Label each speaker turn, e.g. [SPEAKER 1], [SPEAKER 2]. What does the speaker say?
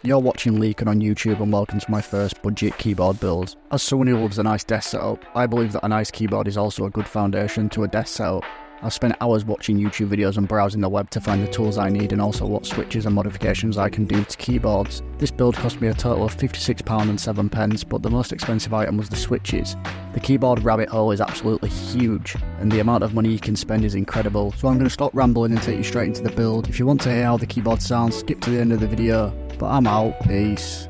[SPEAKER 1] You're watching Leakin on YouTube and welcome to my first budget keyboard build. As someone who loves a nice desk setup, I believe that a nice keyboard is also a good foundation to a desk setup. I've spent hours watching YouTube videos and browsing the web to find the tools I need and also what switches and modifications I can do to keyboards. This build cost me a total of £56 and 7 pence, but the most expensive item was the switches. The keyboard rabbit hole is absolutely huge, and the amount of money you can spend is incredible, so I'm going to stop rambling and take you straight into the build. If you want to hear how the keyboard sounds, skip to the end of the video, but I'm out, peace.